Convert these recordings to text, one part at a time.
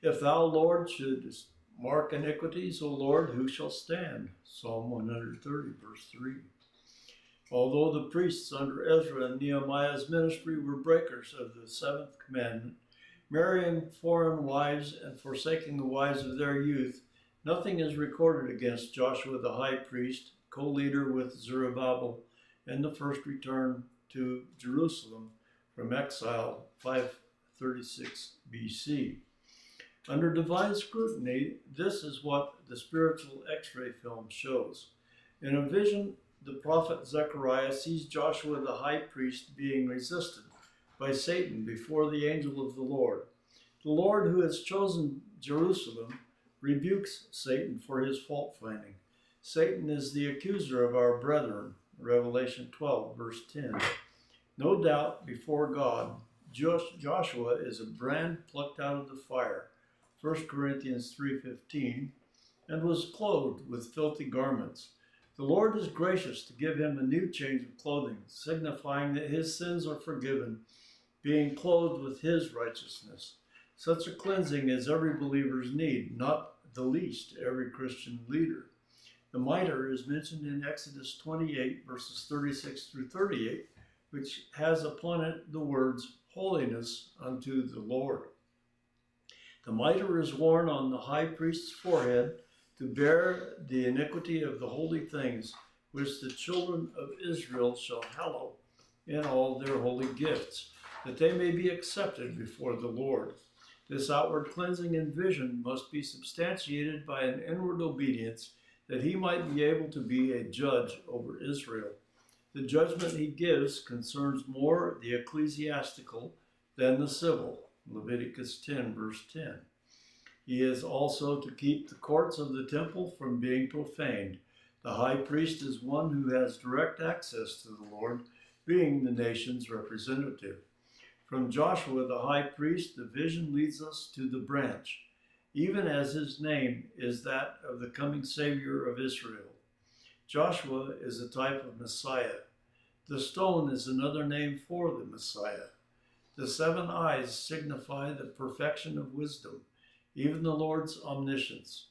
If thou, Lord, shouldest mark iniquities, O Lord, who shall stand? Psalm 130, verse 3. Although the priests under Ezra and Nehemiah's ministry were breakers of the seventh commandment, marrying foreign wives and forsaking the wives of their youth, nothing is recorded against Joshua the high priest, co-leader with Zerubbabel, in the first return to Jerusalem from exile 536 BC. Under divine scrutiny, this is what the spiritual X-ray film shows. In a vision, the prophet Zechariah sees Joshua the high priest being resisted by Satan before the angel of the Lord. The Lord, who has chosen Jerusalem, rebukes Satan for his fault-finding. Satan is the accuser of our brethren, Revelation 12, verse 10. No doubt, before God, Joshua is a brand plucked out of the fire, 1 Corinthians 3:15, and was clothed with filthy garments. The Lord is gracious to give him a new change of clothing, signifying that his sins are forgiven, being clothed with his righteousness. Such a cleansing as every believer's need, not the least every Christian leader. The mitre is mentioned in Exodus 28, verses 36 through 38, which has upon it the words, holiness unto the Lord. The mitre is worn on the high priest's forehead to bear the iniquity of the holy things, which the children of Israel shall hallow in all their holy gifts, that they may be accepted before the Lord. This outward cleansing and vision must be substantiated by an inward obedience, that he might be able to be a judge over Israel. The judgment he gives concerns more the ecclesiastical than the civil, Leviticus 10, verse 10. He is also to keep the courts of the temple from being profaned. The high priest is one who has direct access to the Lord, being the nation's representative. From Joshua the high priest, the vision leads us to the branch, even as his name is that of the coming Savior of Israel. Joshua is a type of Messiah. The stone is another name for the Messiah. The 7 eyes signify the perfection of wisdom, even the Lord's omniscience.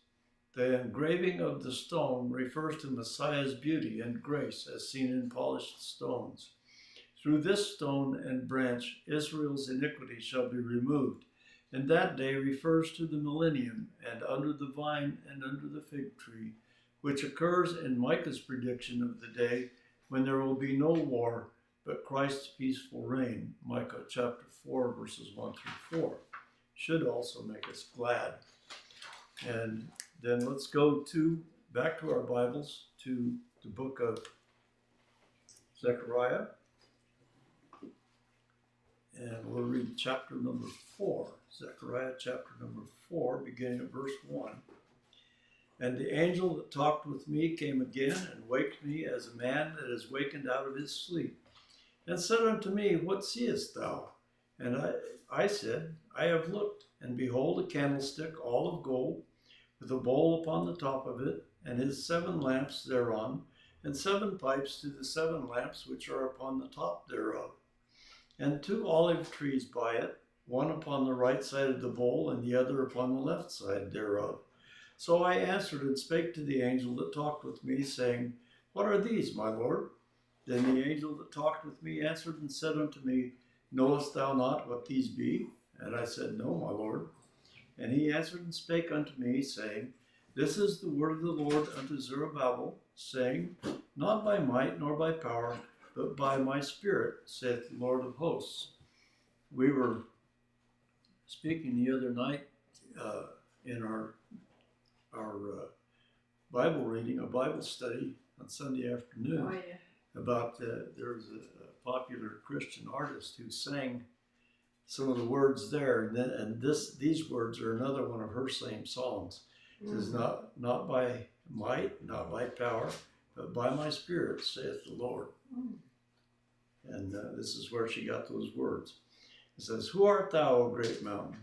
The engraving of the stone refers to Messiah's beauty and grace as seen in polished stones. Through this stone and branch, Israel's iniquity shall be removed, and that day refers to the millennium and under the vine and under the fig tree, which occurs in Micah's prediction of the day when there will be no war, but Christ's peaceful reign, Micah chapter 4, verses 1 through 4, should also make us glad. And then let's go back to our Bibles, to the book of Zechariah. And we'll read chapter number 4, Zechariah chapter number 4, beginning at verse 1. And the angel that talked with me came again and waked me as a man that is wakened out of his sleep, and said unto me, What seest thou? And I said, I have looked, and behold a candlestick all of gold, with a bowl upon the top of it, and his 7 lamps thereon, and 7 pipes to the 7 lamps which are upon the top thereof. And 2 olive trees by it, one upon the right side of the bowl, and the other upon the left side thereof. So I answered and spake to the angel that talked with me, saying, What are these, my Lord? Then the angel that talked with me answered and said unto me, Knowest thou not what these be? And I said, No, my Lord. And he answered and spake unto me, saying, This is the word of the Lord unto Zerubbabel, saying, Not by might nor by power, but by my Spirit, saith the Lord of hosts. We were speaking the other night in our Bible reading, a Bible study on Sunday afternoon, about there was a popular Christian artist who sang some of the words there, and these words are another one of her same songs. It says, not by might, not by power, but by my Spirit, saith the Lord. And this is where she got those words. It says, Who art thou, O great mountain?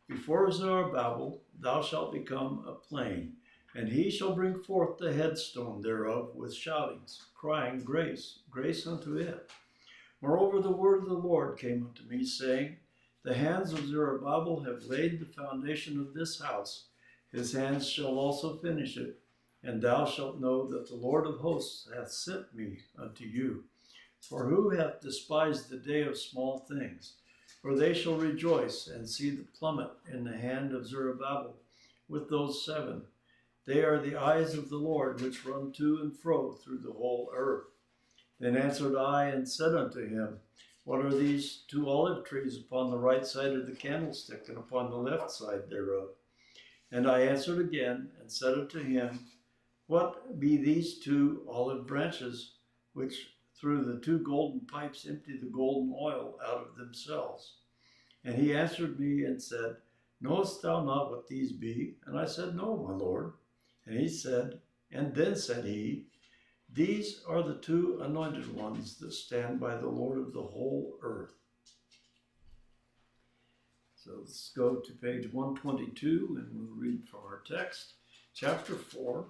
Before Zerubbabel thou shalt become a plain, and he shall bring forth the headstone thereof with shoutings, crying, Grace, grace unto it. Moreover, the word of the Lord came unto me, saying, The hands of Zerubbabel have laid the foundation of this house. His hands shall also finish it. And thou shalt know that the Lord of hosts hath sent me unto you. For who hath despised the day of small things? For they shall rejoice and see the plummet in the hand of Zerubbabel with those 7. They are the eyes of the Lord, which run to and fro through the whole earth. Then answered I and said unto him, What are these 2 olive trees upon the right side of the candlestick, and upon the left side thereof? And I answered again and said unto him, What be these 2 olive branches, which through the 2 golden pipes empty the golden oil out of themselves? And he answered me and said, Knowest thou not what these be? And I said, No, my Lord. And then said he, These are the 2 anointed ones that stand by the Lord of the whole earth. So let's go to page 122 and we'll read from our text, chapter 4,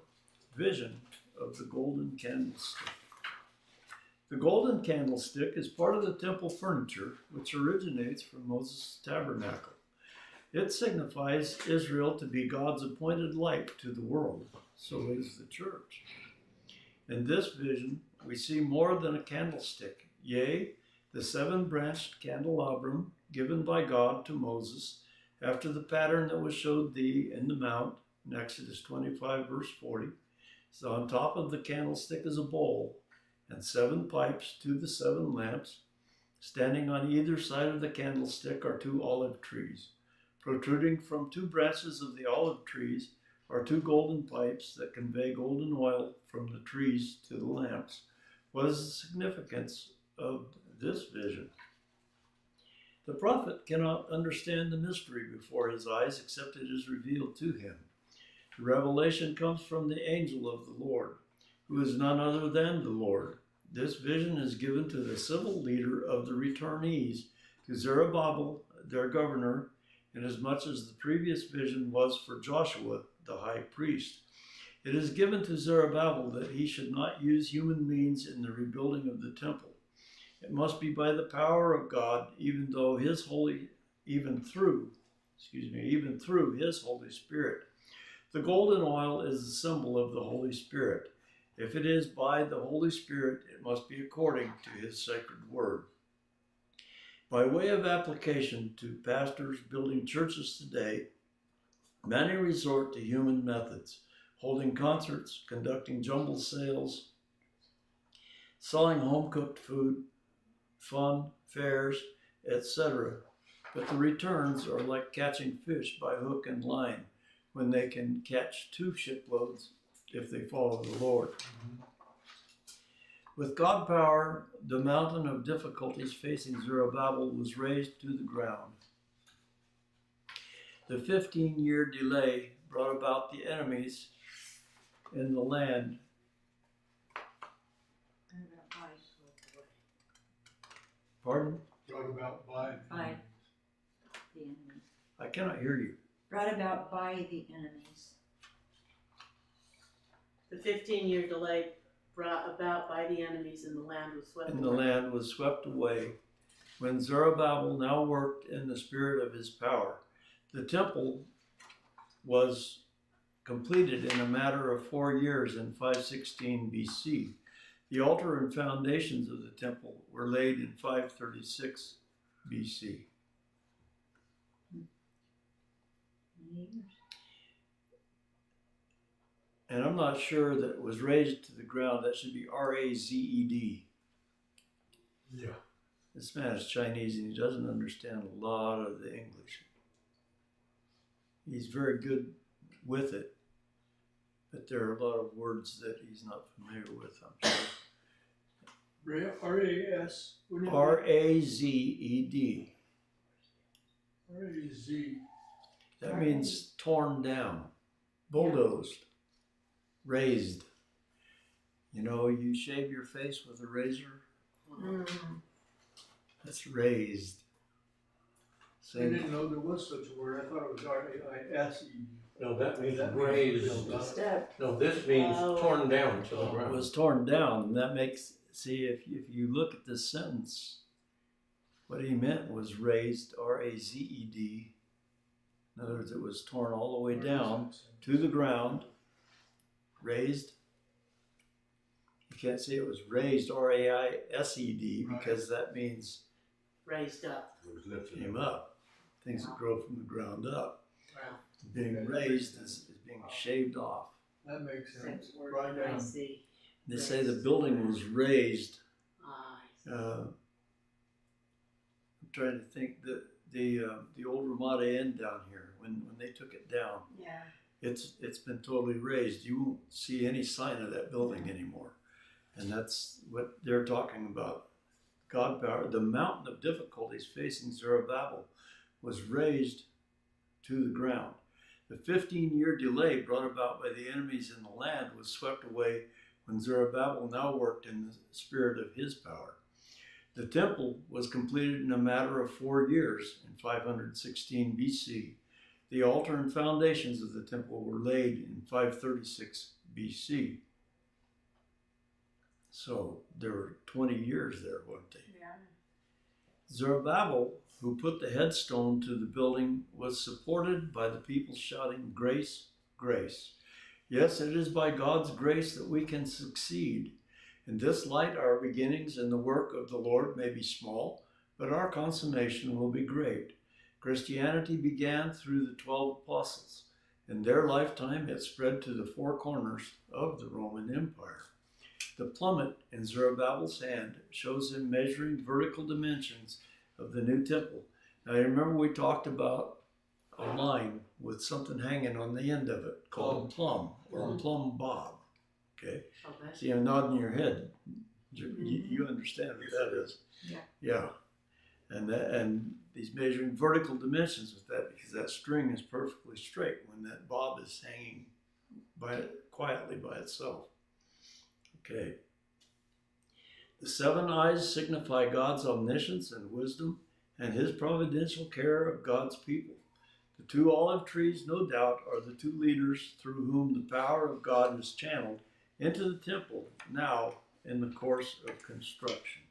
Vision of the Golden Candlestick. The golden candlestick is part of the temple furniture, which originates from Moses' tabernacle. It signifies Israel to be God's appointed light to the world. So is the church. In this vision, we see more than a candlestick, yea, the 7-branched candelabrum given by God to Moses after the pattern that was showed thee in the mount, in Exodus 25, verse 40. So on top of the candlestick is a bowl, and 7 pipes to the 7 lamps. Standing on either side of the candlestick are 2 olive trees. Protruding from 2 branches of the olive trees are 2 golden pipes that convey golden oil from the trees to the lamps. What is the significance of this vision? The prophet cannot understand the mystery before his eyes except it is revealed to him. The revelation comes from the angel of the Lord, who is none other than the Lord. This vision is given to the civil leader of the returnees, to Zerubbabel, their governor, inasmuch as the previous vision was for Joshua, the high priest. It is given to Zerubbabel that he should not use human means in the rebuilding of the temple. It must be by the power of God, even through his Holy Spirit. The golden oil is the symbol of the Holy Spirit. If it is by the Holy Spirit, it must be according to his sacred word. By way of application to pastors building churches today, many resort to human methods, holding concerts, conducting jumble sales, selling home-cooked food, fun, fairs, etc. But the returns are like catching fish by hook and line, when they can catch 2 shiploads if they follow the Lord. With God power, the mountain of difficulties facing Zerubbabel was razed to the ground. The 15-year delay brought about the enemies in the land. Pardon? Brought about by the enemies. I cannot hear you. Brought about by the enemies. The 15-year delay brought about by the enemies, and the land was swept away. And the land was swept away when Zerubbabel now worked in the spirit of his power. The temple was completed in a matter of 4 years in 516 BC. The altar and foundations of the temple were laid in 536 BC. And I'm not sure that it was raised to the ground. That should be R-A-Z-E-D. Yeah. This man is Chinese and he doesn't understand a lot of the English. He's very good with it, but there are a lot of words that he's not familiar with, I'm sure. R-A-S? R-A-Z-E-D. R-A-Z. That means torn down, bulldozed, raised. You know, you shave your face with a razor. That's raised. I didn't know there was such a word. I thought it was R-A-I-S-E. No, that means raised. Step. No, this means torn down to the It ground. was torn down, and that makes, see, if you look at this sentence, What he meant was razed, R-A-Z-E-D. In other words, it was torn all the way down to the ground, raised. You can't say it was raised, R-A-I-S-E-D, because that means Raised up. It was lifted came up. up. Things that grow from the ground up. Wow. Being raised is being shaved off. That makes sense. Same word. Right I down. see. They say the building was raised. Ah, I see. I'm trying to think that the old Ramada Inn down here, when they took it down, Yeah. it's been totally raised. You won't see any sign of that building anymore, and that's what they're talking about. God power. The mountain of difficulties facing Zerubbabel was raised to the ground. The 15-year delay brought about by the enemies in the land was swept away when Zerubbabel now worked in the spirit of his power. The temple was completed in a matter of 4 years in 516 BC. The altar and foundations of the temple were laid in 536 BC. So there were 20 years there, weren't they? Yeah. Zerubbabel, who put the headstone to the building, was supported by the people shouting, "Grace, grace." Yes, it is by God's grace that we can succeed. In this light, our beginnings in the work of the Lord may be small, but our consummation will be great. Christianity began through the 12 apostles. In their lifetime, it spread to the four corners of the Roman Empire. The plummet in Zerubbabel's hand shows him measuring vertical dimensions of the new temple. Now, you remember we talked about a line with something hanging on the end of it called plumb or plumb bob. Okay? Oh, that's See, I'm nodding your head. You understand what that is. Yeah. Yeah. And he's measuring vertical dimensions with that because that string is perfectly straight when that bob is hanging quietly by itself. Okay. The 7 eyes signify God's omniscience and wisdom and his providential care of God's people. The 2 olive trees, no doubt, are the 2 leaders through whom the power of God is channeled into the temple now in the course of construction.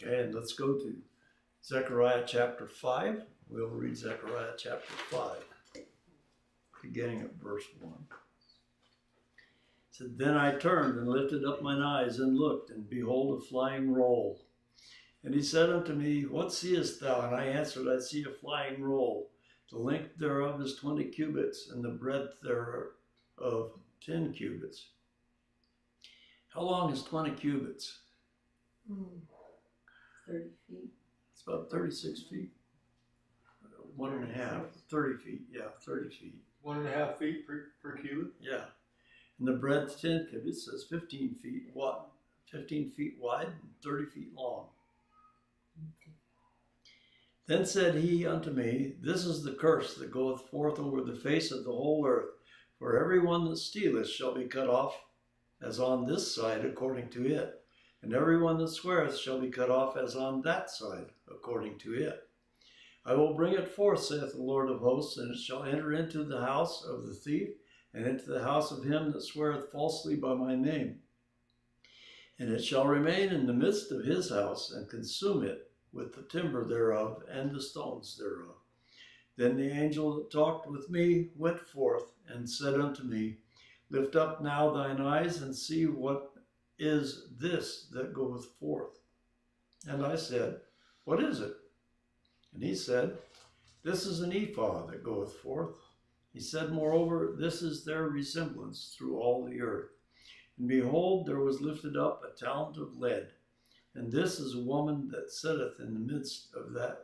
Okay, and let's go to Zechariah chapter 5. We'll read Zechariah chapter 5, beginning at verse 1. It said, "Then I turned and lifted up mine eyes and looked, and behold, a flying roll. And he said unto me, What seest thou? And I answered, I see a flying roll. The length thereof is 20 cubits, and the breadth thereof 10 cubits. How long is 20 cubits? 30 feet. It's about 36 feet. 1.5, 30 feet. Yeah, 30 feet. 1.5 feet per cubit. Yeah. And the breadth 10 cubits, says 15 feet wide, 15 feet wide and 30 feet long. Then said he unto me, This is the curse that goeth forth over the face of the whole earth. For every one that stealeth shall be cut off as on this side according to it. And every one that sweareth shall be cut off as on that side according to it. I will bring it forth, saith the Lord of hosts, and it shall enter into the house of the thief, and into the house of him that sweareth falsely by my name. And it shall remain in the midst of his house, and consume it with the timber thereof, and the stones thereof. Then the angel that talked with me went forth, and said unto me, Lift up now thine eyes, and see what is this that goeth forth. And I said, What is it? And he said, This is an ephah that goeth forth. He said, Moreover, this is their resemblance through all the earth. And behold, there was lifted up a talent of lead, and this is a woman that sitteth in the midst of the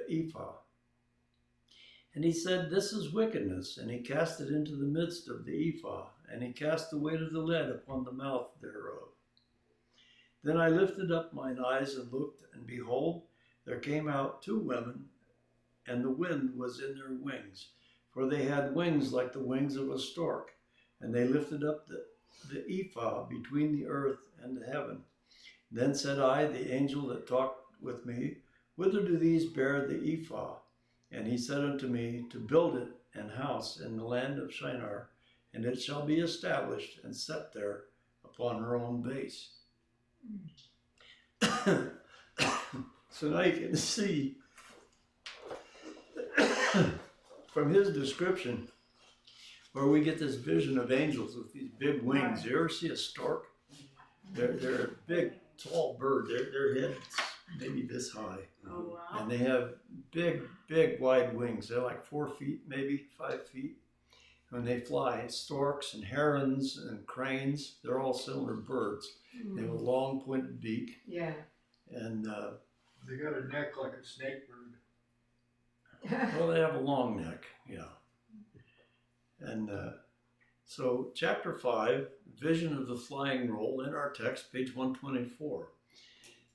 ephah. And he said, This is wickedness, and he cast it into the midst of the ephah, and he cast the weight of the lead upon the mouth thereof. Then I lifted up mine eyes and looked, and behold, there came out 2 women, and the wind was in their wings, for they had wings like the wings of a stork, and they lifted up the ephah between the earth and the heaven. Then said I, the angel that talked with me, Whither do these bear the ephah? And he said unto me, To build it an house in the land of Shinar, and it shall be established and set there upon her own base. So now you can see from his description where we get this vision of angels with these big wings. You ever see a stork? They're a big, tall bird. Their head's maybe this high. Oh, wow. And they have big, big, wide wings. They're like 4 feet, maybe 5 feet. When they fly, storks and herons and cranes, they're all similar birds. They have a long pointed beak. Yeah. And, They got a neck like a snake bird. well, they have a long neck, yeah. And so chapter 5, vision of the flying roll in our text, page 124.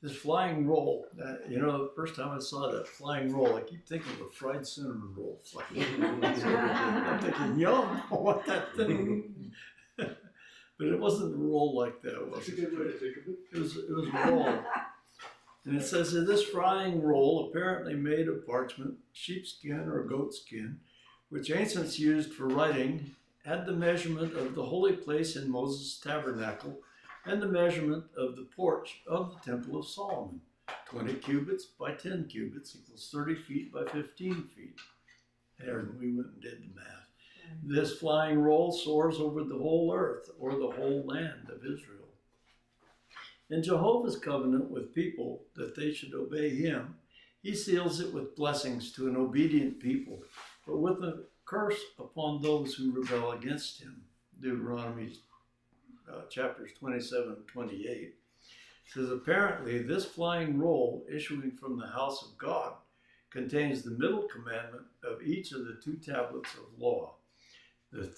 This flying roll, the first time I saw that flying roll, I keep thinking of a fried cinnamon roll flying. I'm thinking, yum, I want that thing. But it wasn't a roll like that, was That's a it? good way to think of it. It was a roll. And it says that this frying roll, apparently made of parchment, sheepskin or goatskin, which ancients used for writing, had the measurement of the holy place in Moses' tabernacle and the measurement of the porch of the Temple of Solomon. 20 cubits by 10 cubits equals 30 feet by 15 feet. And we went and did the math. This flying roll soars over the whole earth or the whole land of Israel. In Jehovah's covenant with people that they should obey him, he seals it with blessings to an obedient people, but with a curse upon those who rebel against him. Deuteronomy chapters 27 and 28 says, apparently this flying roll issuing from the house of God contains the middle commandment of each of the 2 tablets of law. The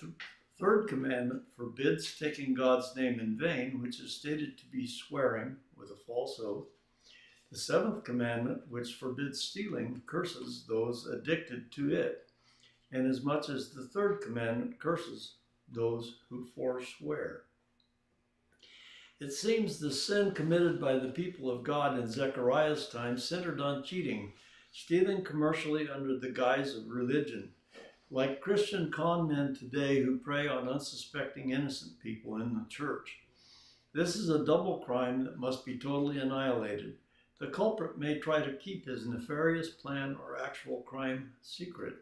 third commandment forbids taking God's name in vain, which is stated to be swearing with a false oath. The 7th commandment, which forbids stealing, curses those addicted to it, inasmuch as the 3rd commandment curses those who forswear. It seems the sin committed by the people of God in Zechariah's time centered on cheating, stealing commercially under the guise of religion. Like Christian con men today who prey on unsuspecting innocent people in the church. This is a double crime that must be totally annihilated. The culprit may try to keep his nefarious plan or actual crime secret,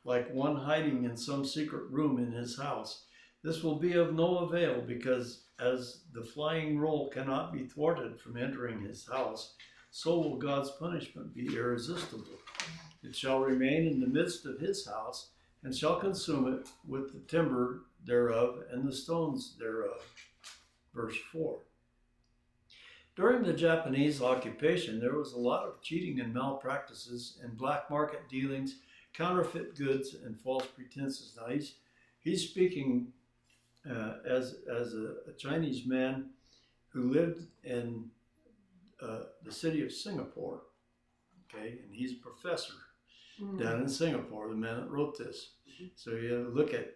like one hiding in some secret room in his house. This will be of no avail because as the flying roll cannot be thwarted from entering his house, so will God's punishment be irresistible. It shall remain in the midst of his house, and shall consume it with the timber thereof and the stones thereof. Verse 4. During the Japanese occupation, there was a lot of cheating and malpractices and black market dealings, counterfeit goods, and false pretenses. Now he's speaking as a Chinese man who lived in the city of Singapore, okay, and he's a professor down in Singapore, the man that wrote this. So you look at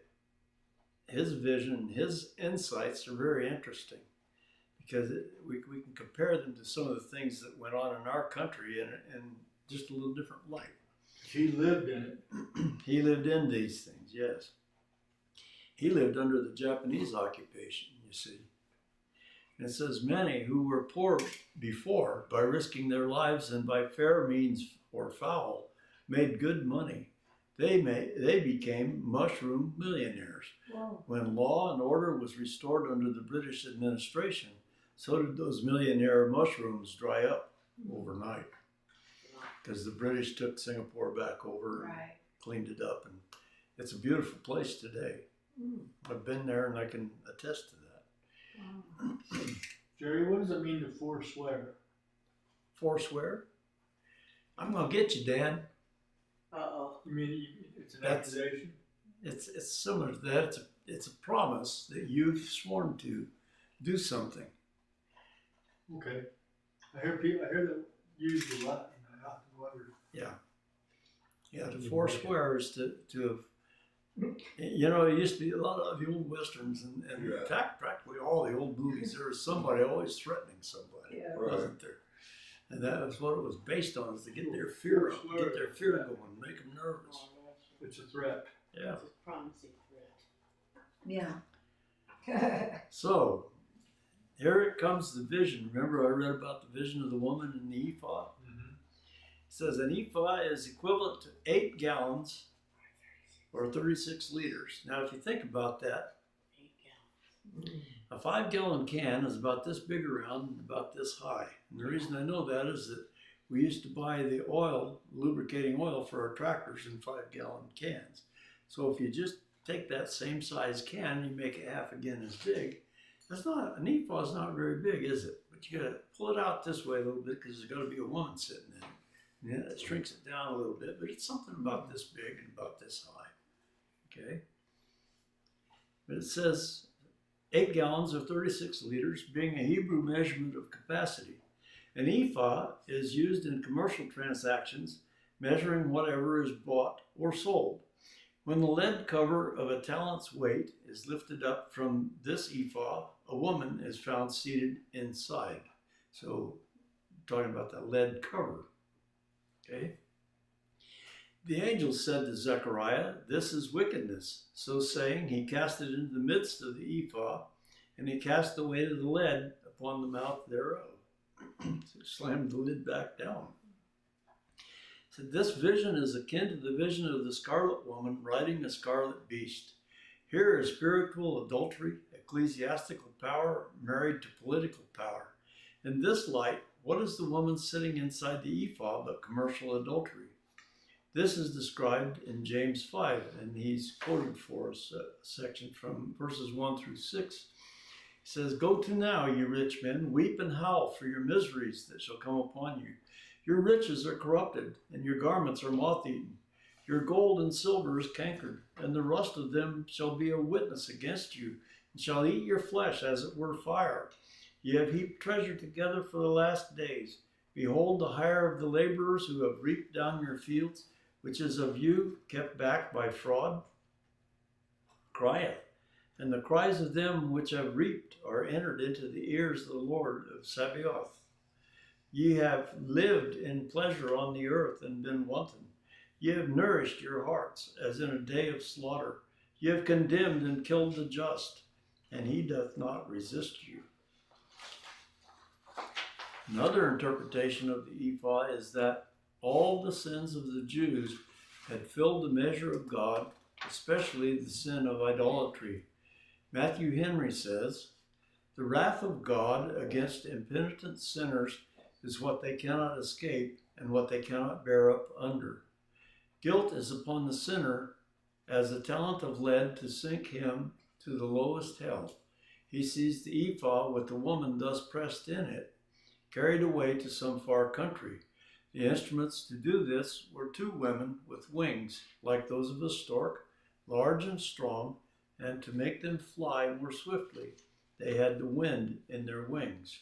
his vision, his insights are very interesting because we can compare them to some of the things that went on in our country in just a little different light. He lived in it. He lived in these things, yes. He lived under the Japanese occupation, you see. And it says, many who were poor before, by risking their lives and by fair means or foul, made good money. They became mushroom millionaires. Whoa. When law and order was restored under the British administration, so did those millionaire mushrooms dry up overnight. Because the British took Singapore back over and Right. cleaned it up. And it's a beautiful place today. I've been there and I can attest to that. Wow. Jerry, what does it mean to forswear? Forswear? I'm going to get you, Dan. Uh-oh. You mean it's an That's- accusation? It's similar to that. It's a promise that you've sworn to do something. Okay. I hear that used a lot, and I often wonder. Yeah, to forswear is to have, it used to be a lot of the old westerns and in fact, practically all the old movies, there was somebody always threatening somebody, Yeah. wasn't there? And that was what it was based on, is to get their fear up, get their fear going, make them nervous. It's a threat. Yeah. It's a promising threat. Yeah. So, here it comes the vision. Remember I read about the vision of the woman in the ephod? Mm-hmm. says an ephah is equivalent to 8 gallons or 36 liters. Now, if you think about that, 8 gallons. a 5-gallon can is about this big around and about this high. And the reason I know that is that we used to buy the oil, lubricating oil for our tractors in 5-gallon cans. So if you just take that same size can, you make it half again as big. That's not, an ephah is not very big, is it? But you gotta pull it out this way a little bit because there's gotta be a woman sitting in it. And then it shrinks it down a little bit, but it's something about this big and about this high. Okay? But it says 8 gallons or 36 liters, being a Hebrew measurement of capacity. An ephah is used in commercial transactions, measuring whatever is bought or sold. When the lead cover of a talent's weight is lifted up from this ephah, a woman is found seated inside. So, talking about the lead cover. Okay? The angel said to Zechariah, "This is wickedness." So saying, he cast it into the midst of the ephah, and he cast the weight of the lead upon the mouth thereof. So slammed the lid back down. So this vision is akin to the vision of the scarlet woman riding a scarlet beast. Here is spiritual adultery, ecclesiastical power married to political power. In this light, what is the woman sitting inside the ephah but commercial adultery? This is described in James 5, and he's quoted for us a section from verses 1 through 6. He says, "Go to now, you rich men, weep and howl for your miseries that shall come upon you. Your riches are corrupted, and your garments are moth-eaten. Your gold and silver is cankered, and the rust of them shall be a witness against you, and shall eat your flesh as it were fire. Ye have heaped treasure together for the last days. Behold, the hire of the laborers who have reaped down your fields, which is of you kept back by fraud, crieth. And the cries of them which have reaped are entered into the ears of the Lord of Sabaoth. Ye have lived in pleasure on the earth and been wanton. Ye have nourished your hearts as in a day of slaughter. Ye have condemned and killed the just, and he doth not resist you." Another interpretation of the ephah is that all the sins of the Jews had filled the measure of God, especially the sin of idolatry. Matthew Henry says, "The wrath of God against impenitent sinners is what they cannot escape and what they cannot bear up under. Guilt is upon the sinner as a talent of lead to sink him to the lowest hell. He sees the ephah with the woman thus pressed in it, carried away to some far country. The instruments to do this were 2 women with wings, like those of a stork, large and strong, and to make them fly more swiftly, they had the wind in their wings."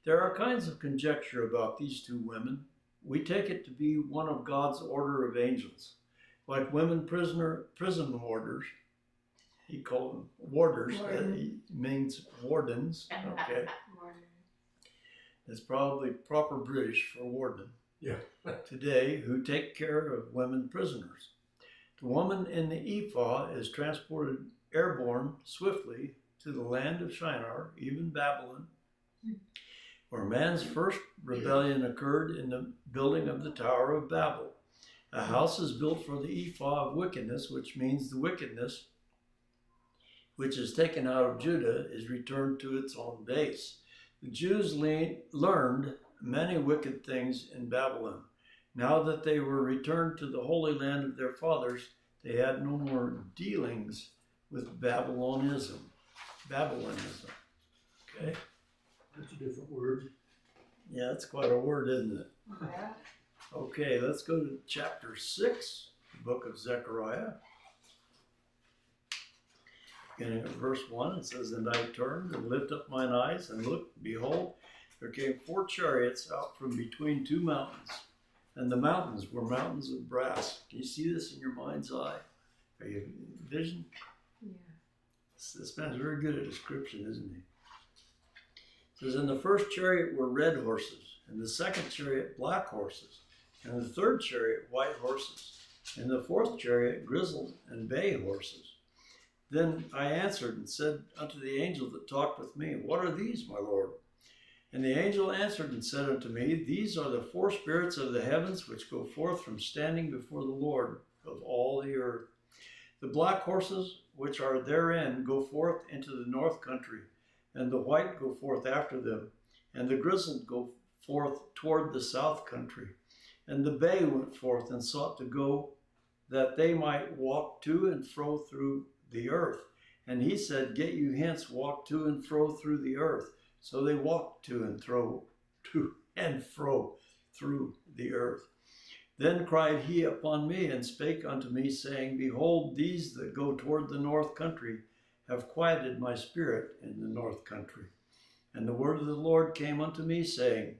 There are kinds of conjecture about these 2 women. We take it to be one of God's order of angels. Like women prison warders, he called them warders, he means wardens, okay? It's probably proper British for warden. Yeah. Today, who take care of women prisoners. The woman in the ephah is transported airborne swiftly to the land of Shinar, even Babylon, where man's first rebellion occurred in the building of the Tower of Babel. A house is built for the ephah of wickedness, which means the wickedness which is taken out of Judah is returned to its own base. The Jews learned many wicked things in Babylon. Now that they were returned to the holy land of their fathers, they had no more dealings with Babylonism. Okay? That's a different word. Yeah, that's quite a word, isn't it? Yeah. Okay, let's go to chapter 6, the book of Zechariah. Beginning at verse 1, it says, "And I turned and lifted up mine eyes and looked, behold, there came 4 chariots out from between 2 mountains. And the mountains were mountains of brass." Can you see this in your mind's eye? Are you vision? Yeah. This man's very good at description, isn't he? It says, "In the first chariot were red horses, and the second chariot black horses, and the third chariot white horses, and the fourth chariot grizzled and bay horses. Then I answered and said unto the angel that talked with me, What are these, my Lord? And the angel answered and said unto me, These are the four spirits of the heavens which go forth from standing before the Lord of all the earth. The black horses which are therein go forth into the north country, and the white go forth after them, and the grizzled go forth toward the south country. And the bay went forth and sought to go, that they might walk to and fro through the earth. And he said, Get you hence, walk to and fro through the earth. So they walked to and fro through the earth. Then cried he upon me and spake unto me, saying, Behold, these that go toward the north country have quieted my spirit in the north country. And the word of the Lord came unto me, saying,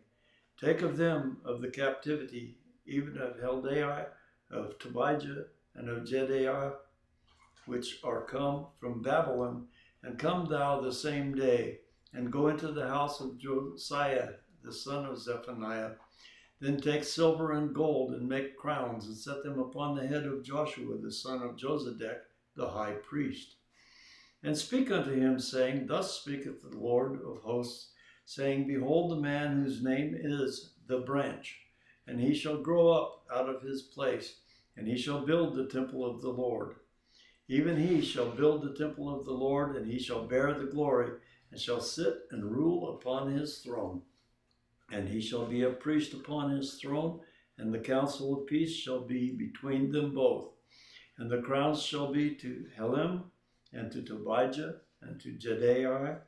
Take of them of the captivity, even of Heldai, of Tobijah, and of Jedaiah, which are come from Babylon, and come thou the same day, and go into the house of Josiah, the son of Zephaniah. Then take silver and gold, and make crowns, and set them upon the head of Joshua, the son of Josedech, the high priest. And speak unto him, saying, Thus speaketh the Lord of hosts, saying, Behold the man whose name is the branch, and he shall grow up out of his place, and he shall build the temple of the Lord. Even he shall build the temple of the Lord, and he shall bear the glory, and shall sit and rule upon his throne. And he shall be a priest upon his throne, and the council of peace shall be between them both. And the crowns shall be to Helem, and to Tobijah, and to Jedaiah,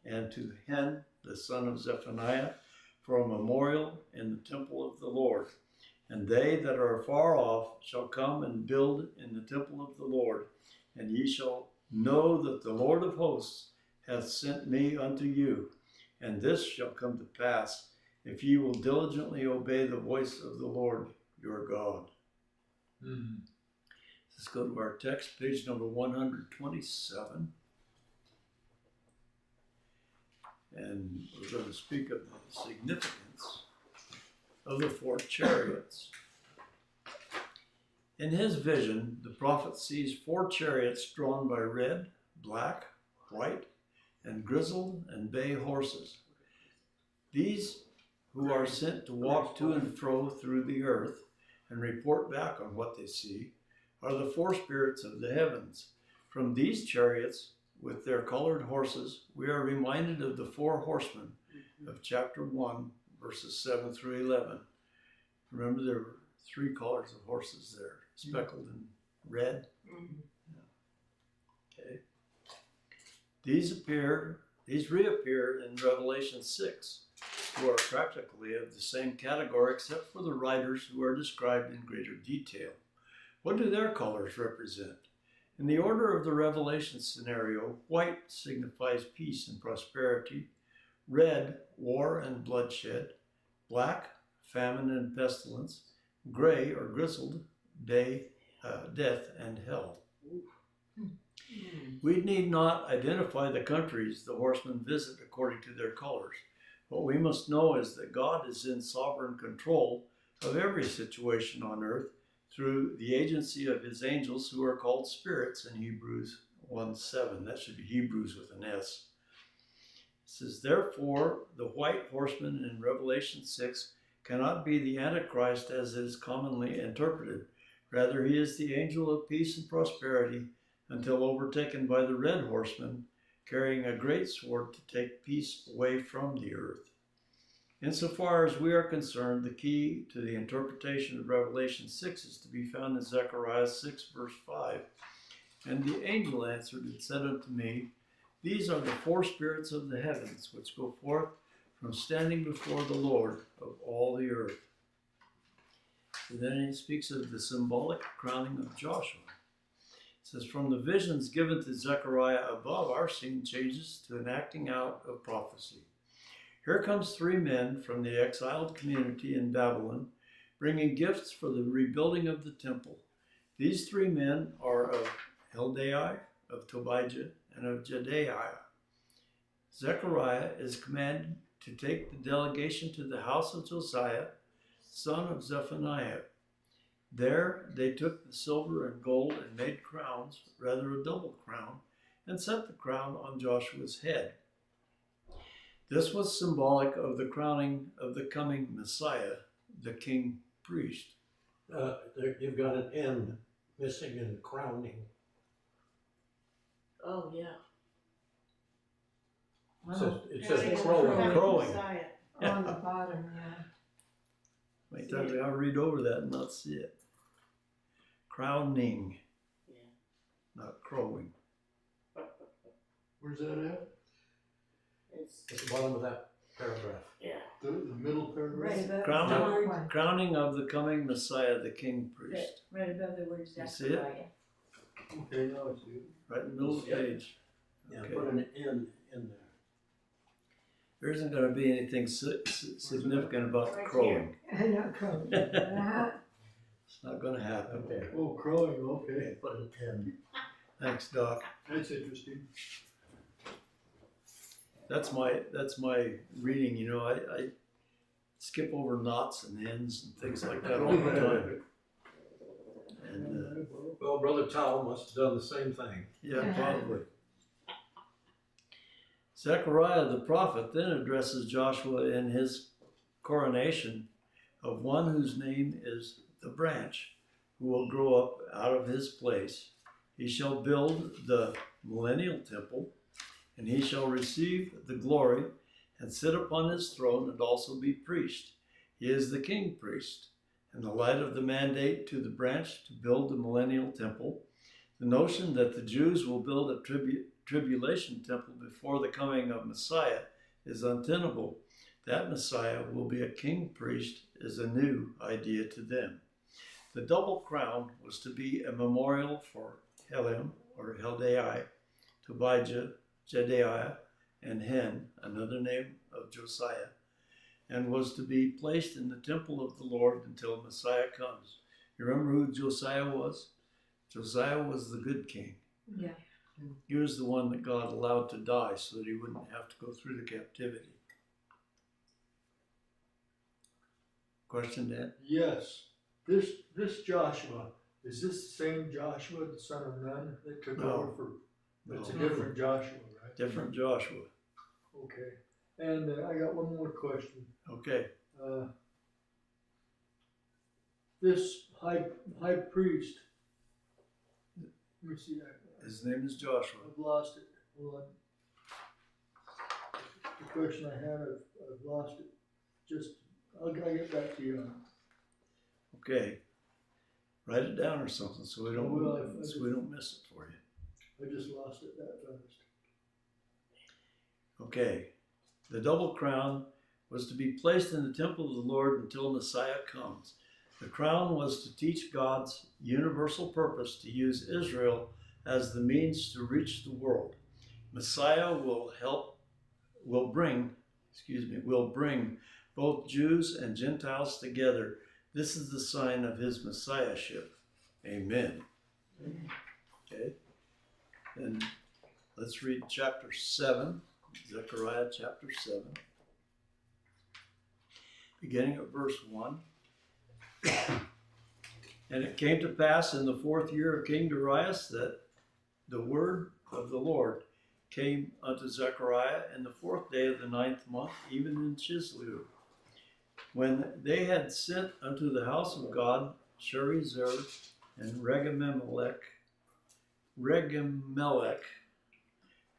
and to Hen, the son of Zephaniah, for a memorial in the temple of the Lord. And they that are far off shall come and build in the temple of the Lord. And ye shall know that the Lord of hosts hath sent me unto you. And this shall come to pass, if ye will diligently obey the voice of the Lord your God. Let's go to our text, page number 127. And we're going to speak of the significance of the four chariots. In his vision, the prophet sees four chariots drawn by red, black, white, and grizzled and bay horses. These who are sent to walk to and fro through the earth and report back on what they see are the four spirits of the heavens. From these chariots, with their colored horses, we are reminded of the four horsemen of chapter 1, verses 7 through 11. Remember, there were three colors of horses there, speckled in red. Okay. These reappear in Revelation 6, who are practically of the same category except for the riders who are described in greater detail. What do their colors represent? In the order of the Revelation scenario, white signifies peace and prosperity, red, war and bloodshed, black, famine and pestilence, gray or grizzled, death and hell. We need not identify the countries the horsemen visit according to their colors. What we must know is that God is in sovereign control of every situation on earth through the agency of his angels, who are called spirits in Hebrews 1:7. That should be Hebrews with an S. It says, Therefore, the white horseman in Revelation 6 cannot be the Antichrist as it is commonly interpreted. Rather, he is the angel of peace and prosperity until overtaken by the red horseman, carrying a great sword to take peace away from the earth. Insofar as we are concerned, the key to the interpretation of Revelation 6 is to be found in Zechariah 6, verse 5. And the angel answered and said unto me, These are the four spirits of the heavens, which go forth from standing before the Lord of all the earth. And then he speaks of the symbolic crowning of Joshua. It says, From the visions given to Zechariah above, our scene changes to an acting out of prophecy. Here comes three men from the exiled community in Babylon, bringing gifts for the rebuilding of the temple. These three men are of Heldai, of Tobijah, and of Jedaiah. Zechariah is commanded to take the delegation to the house of Josiah, son of Zephaniah. There they took the silver and gold and made crowns, rather a double crown, and set the crown on Joshua's head. This was symbolic of the crowning of the coming Messiah, the king priest. You've got an N missing in crowning. Oh, yeah. It says Crowning. crowing. Crowing. Messiah. On the bottom, yeah. Wait till I read over that and not see it. Crowning, Yeah. not crowing. Where's that at? It's, At the bottom of that paragraph. yeah. The middle paragraph? Right above Crowning. the word, Crowning of the coming Messiah, the king priest. right above the word You see it? Zechariah. Okay, now I see it. Right in the middle of the page. Yeah, Okay. put an N in there. There isn't going to be anything significant about Right crowing. Not crowing. It's not going to happen. Okay. Oh, crowing, okay. Put an N. Thanks, Doc. That's interesting. That's my reading. You know, I skip over knots and ends and things like that all the time. And Well, Brother Towel must have done the same thing. yeah, probably. Zechariah the prophet then addresses Joshua in his coronation of one whose name is the branch, who will grow up out of his place. He shall build the millennial temple, and he shall receive the glory and sit upon his throne and also be priest. He is the king priest. In the light of the mandate to the branch to build the millennial temple, the notion that the Jews will build a tribulation temple before the coming of Messiah is untenable. That Messiah will be a king priest is a new idea to them. The double crown was to be a memorial for Helim or Heldai, Tobijah, Jedaiah, and Hen, another name of Josiah, and was to be placed in the temple of the Lord until Messiah comes. You remember who Josiah was? Josiah was the good king. Yeah. He was the one that God allowed to die so that he wouldn't have to go through the captivity. Question, Dan? Yes. This Joshua, is this the same Joshua, the son of Nun, that took No. over for, it's a No. different Joshua, right? Different Joshua. Okay. And I got one more question. Okay. This high priest, let me see that. His name is Joshua. I've lost it. Hold on. The question I had, I've lost it. Just, I'll get back to you on it. Okay. Write it down or something so we don't, I will. so we don't miss it for you. I just lost it that fast. Okay. The double crown was to be placed in the temple of the Lord until Messiah comes. The crown was to teach God's universal purpose to use Israel as the means to reach the world. Messiah will bring both Jews and Gentiles together. This is the sign of his messiahship. Amen. Okay. And let's read chapter 7, Zechariah chapter 7, beginning at verse 1. And it came to pass in the 4th year of King Darius that the word of the Lord came unto Zechariah in the 4th day of the 9th month, even in Chislev, when they had sent unto the house of God Sherezer and Regemelech,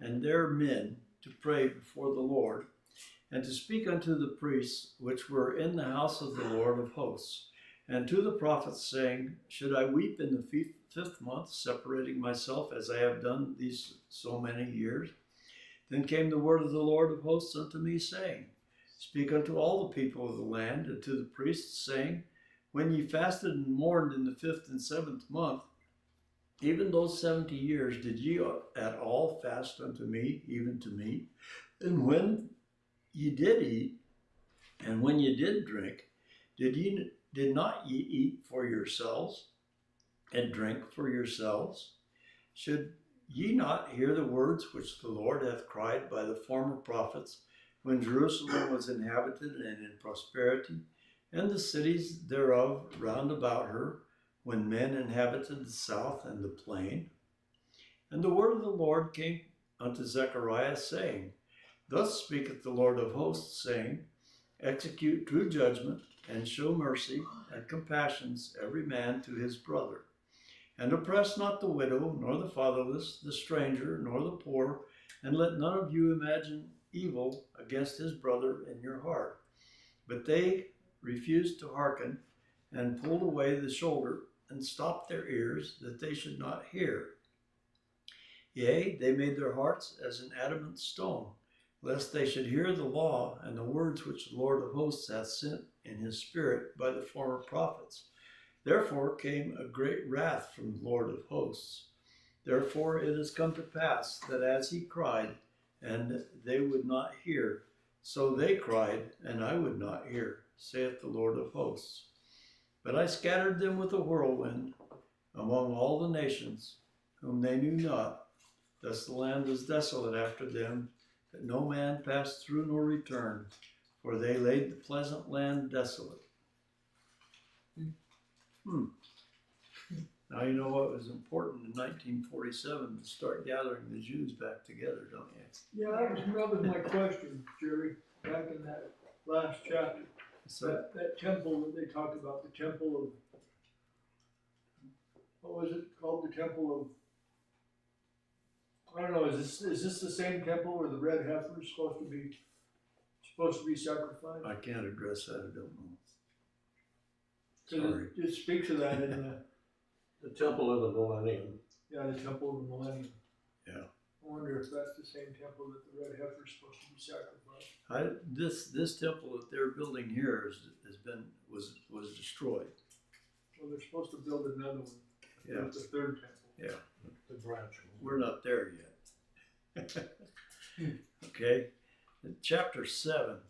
and their men to pray before the Lord, and to speak unto the priests which were in the house of the Lord of hosts, and to the prophets, saying, Should I weep in the 5th month, separating myself as I have done these so many years? Then came the word of the Lord of hosts unto me, saying, Speak unto all the people of the land, and to the priests, saying, When ye fasted and mourned in the 5th and 7th month, even those 70 years, did ye at all fast unto me, even to me? And when ye did eat, and when ye did drink, did not ye eat for yourselves, and drink for yourselves? Should ye not hear the words which the Lord hath cried by the former prophets, when Jerusalem was inhabited and in prosperity, and the cities thereof round about her, when men inhabited the south and the plain? And the word of the Lord came unto Zechariah, saying, Thus speaketh the Lord of hosts, saying, execute true judgment, and show mercy and compassions every man to his brother. And oppress not the widow, nor the fatherless, the stranger, nor the poor, and let none of you imagine evil against his brother in your heart. But they refused to hearken, and pulled away the shoulder, and stopped their ears, that they should not hear. Yea, they made their hearts as an adamant stone, lest they should hear the law and the words which the Lord of hosts hath sent in his spirit by the former prophets. Therefore came a great wrath from the Lord of hosts. Therefore it has come to pass that as he cried, and they would not hear, so they cried, and I would not hear, saith the Lord of hosts. But I scattered them with a whirlwind among all the nations, whom they knew not. Thus the land was desolate after them, that no man passed through nor returned, for they laid the pleasant land desolate. Now you know what was important in 1947 to start gathering the Jews back together, don't you? Yeah, that was my question, Jerry, back in that last chapter. So That temple that they talked about, the temple of, what was it called, the temple of, I don't know, is this the same temple where the red heifer is supposed to be sacrificed? I can't address that, I don't know. 'Cause Sorry. it speaks of that in The temple of the millennium. the temple of the millennium. Yeah. I wonder if that's the same temple that the red heifer is supposed to be sacrificed. This temple that they're building here was destroyed. Well, they're supposed to build another one. Yeah. The third temple. Yeah. The branch. We're not there yet. Okay. In chapter 7.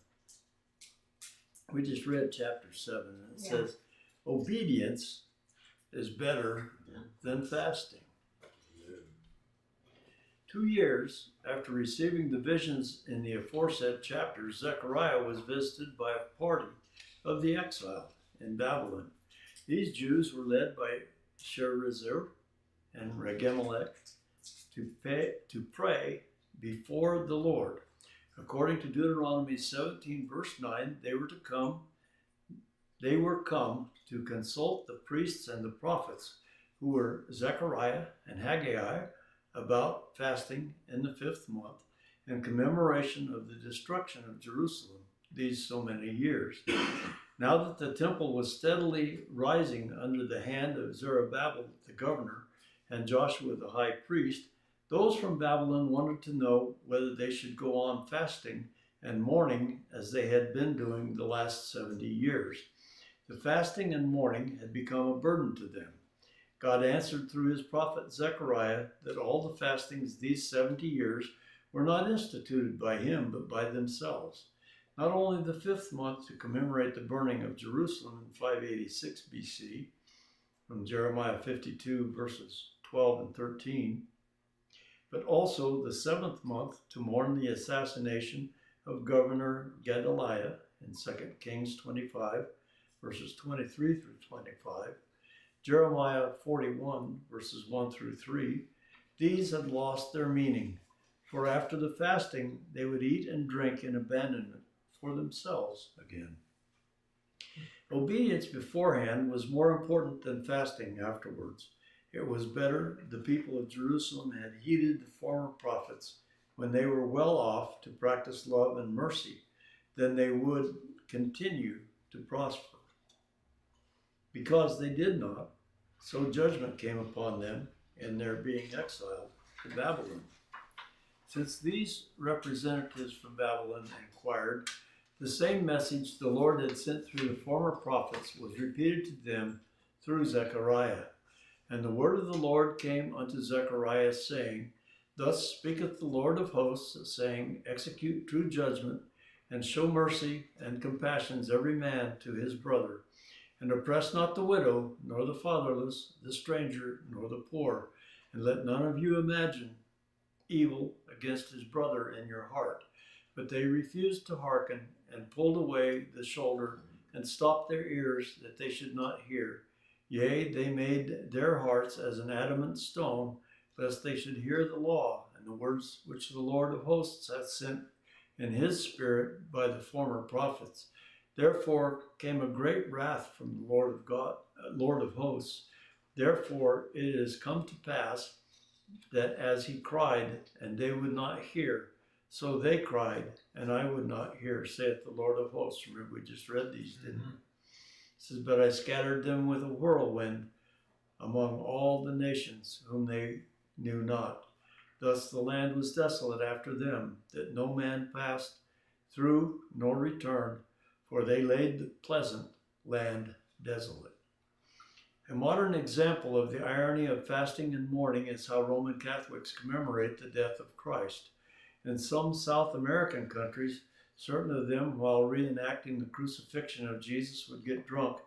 We just read chapter 7, and it Yeah. says, obedience is better than fasting. 2 years after receiving the visions in the aforesaid chapters, Zechariah was visited by a party of the exile in Babylon. These Jews were led by Sherezer and Regemelech to pray before the Lord. According to Deuteronomy 17, verse 9, they were come to consult the priests and the prophets, who were Zechariah and Haggai, about fasting in the 5th month in commemoration of the destruction of Jerusalem these so many years. Now that the temple was steadily rising under the hand of Zerubbabel the governor and Joshua the high priest, those from Babylon wanted to know whether they should go on fasting and mourning as they had been doing the last 70 years. The fasting and mourning had become a burden to them. God answered through his prophet Zechariah that all the fastings these 70 years were not instituted by him, but by themselves. Not only the 5th month to commemorate the burning of Jerusalem in 586 BC, from Jeremiah 52 verses 12 and 13, but also the 7th month to mourn the assassination of Governor Gedaliah in 2 Kings 25 verses 23 through 25, Jeremiah 41 verses 1 through 3. These had lost their meaning, for after the fasting they would eat and drink in abandonment for themselves again. Obedience beforehand was more important than fasting afterwards. It was better the people of Jerusalem had heeded the former prophets when they were well off to practice love and mercy than they would continue to prosper. Because they did not, so judgment came upon them in their being exiled to Babylon. Since these representatives from Babylon inquired, the same message the Lord had sent through the former prophets was repeated to them through Zechariah. And the word of the Lord came unto Zechariah, saying, Thus speaketh the Lord of hosts, saying, Execute true judgment, and show mercy and compassions every man to his brother. And oppress not the widow, nor the fatherless, the stranger, nor the poor. And let none of you imagine evil against his brother in your heart. But they refused to hearken, and pulled away the shoulder, and stopped their ears, that they should not hear. Yea, they made their hearts as an adamant stone, lest they should hear the law, and the words which the Lord of hosts hath sent in his spirit by the former prophets. Therefore came a great wrath from the Lord of hosts. Therefore it is come to pass that as he cried, and they would not hear, so they cried, and I would not hear, saith the Lord of hosts. Remember, we just read these, didn't we? It says, but I scattered them with a whirlwind among all the nations whom they knew not. Thus the land was desolate after them, that no man passed through nor returned, for they laid the pleasant land desolate. A modern example of the irony of fasting and mourning is how Roman Catholics commemorate the death of Christ. In some South American countries, certain of them, while reenacting the crucifixion of Jesus, would get drunk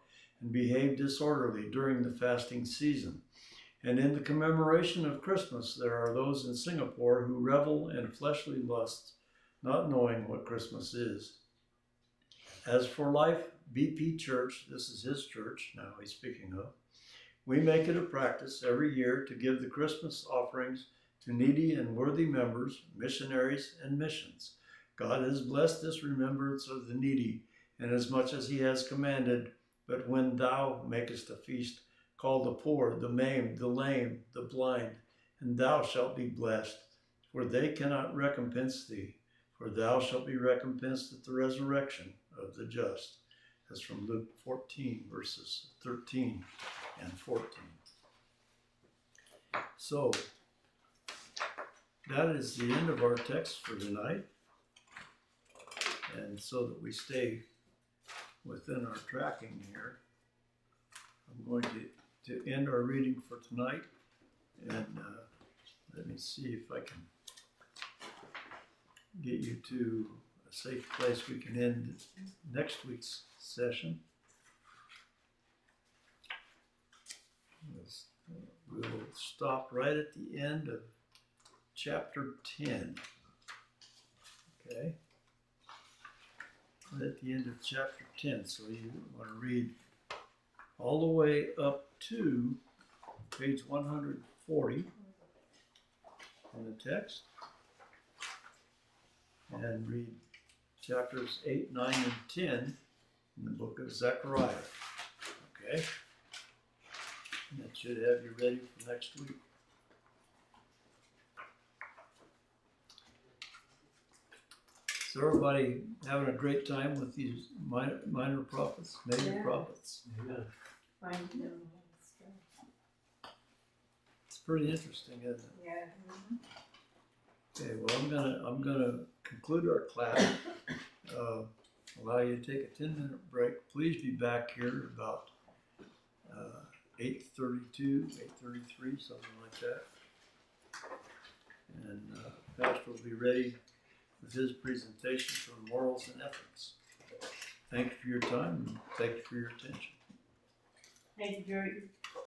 and behave disorderly during the fasting season. And in the commemoration of Christmas, there are those in Singapore who revel in fleshly lusts, not knowing what Christmas is. As for Life BP Church, this is his church now he's speaking of, we make it a practice every year to give the Christmas offerings to needy and worthy members, missionaries, and missions. God has blessed this remembrance of the needy, inasmuch as he has commanded, but when thou makest a feast, call the poor, the maimed, the lame, the blind, and thou shalt be blessed, for they cannot recompense thee, for thou shalt be recompensed at the resurrection of the just. That's from Luke 14, verses 13 and 14. So, that is the end of our text for tonight. And so that we stay within our tracking here, I'm going to end our reading for tonight. And let me see if I can get you to a safe place we can end next week's session. We'll stop right at the end of chapter 10. Okay? Right at the end of chapter 10. So you want to read all the way up to page 140 in the text. And read chapters 8, 9, and 10 in the book of Zechariah. Okay? And that should have you ready for next week. So everybody having a great time with these minor prophets, major Yeah. prophets. Amen. Fine. It's pretty interesting, isn't it? Yeah. Okay, well I'm gonna conclude our class. Allow you to take a 10-minute break. Please be back here about 8:32, 8:33, something like that. And Pastor will be ready with his presentation on morals and ethics. Thank you for your time and thank you for your attention. Thank you, Jerry.